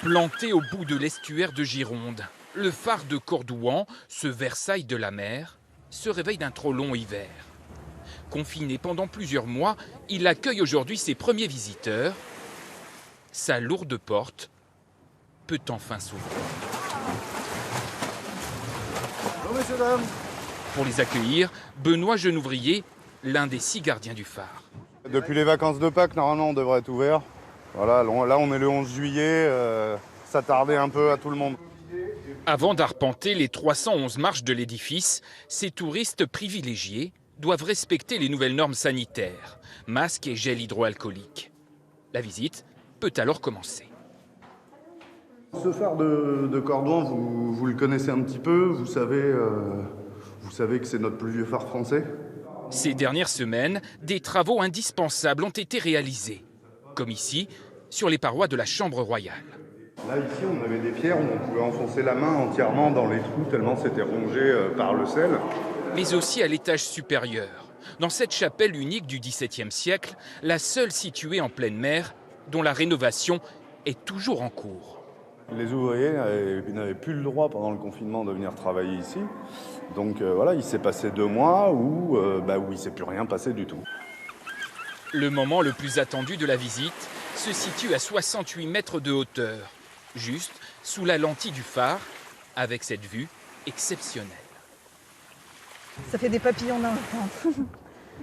Planté au bout de l'estuaire de Gironde, le phare de Cordouan, ce Versailles de la mer, se réveille d'un trop long hiver. Confiné pendant plusieurs mois, il accueille aujourd'hui ses premiers visiteurs. Sa lourde porte peut enfin s'ouvrir. Bonjour messieurs, dames. Pour les accueillir, Benoît Genouvrier, l'un des 6 gardiens du phare. Depuis les vacances de Pâques, normalement, on devrait être ouvert. Voilà, là, on est le 11 juillet, ça tardait un peu à tout le monde. Avant d'arpenter les 311 marches de l'édifice, ces touristes privilégiés doivent respecter les nouvelles normes sanitaires, masques et gel hydroalcoolique. La visite peut alors commencer. Ce phare de Cordouan, vous le connaissez un petit peu, vous savez que c'est notre plus vieux phare français. Ces dernières semaines, des travaux indispensables ont été réalisés, comme ici, sur les parois de la Chambre royale. Là, ici, on avait des pierres où on pouvait enfoncer la main entièrement dans les trous, tellement c'était rongé par le sel. Mais aussi à l'étage supérieur, dans cette chapelle unique du XVIIe siècle, la seule située en pleine mer, dont la rénovation est toujours en cours. Les ouvriers n'avaient plus le droit pendant le confinement de venir travailler ici. Donc voilà, il s'est passé 2 mois où il ne s'est plus rien passé du tout. Le moment le plus attendu de la visite se situe à 68 mètres de hauteur, juste sous la lentille du phare, avec cette vue exceptionnelle. Ça fait des papillons dans le ventre.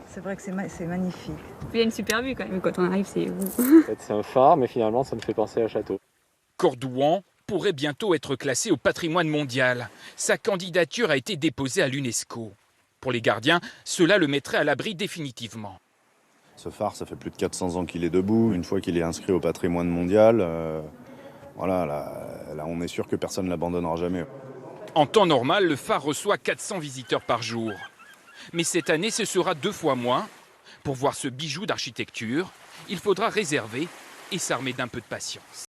C'est vrai que c'est magnifique. Il y a une super vue quand même, quand on arrive, c'est vous. En fait, c'est un phare, mais finalement, ça me fait penser à un château. Cordouan pourrait bientôt être classé au patrimoine mondial. Sa candidature a été déposée à l'UNESCO. Pour les gardiens, cela le mettrait à l'abri définitivement. Ce phare, ça fait plus de 400 ans qu'il est debout. Une fois qu'il est inscrit au patrimoine mondial, là, on est sûr que personne ne l'abandonnera jamais. En temps normal, le phare reçoit 400 visiteurs par jour. Mais cette année, ce sera 2 fois moins. Pour voir ce bijou d'architecture, il faudra réserver et s'armer d'un peu de patience.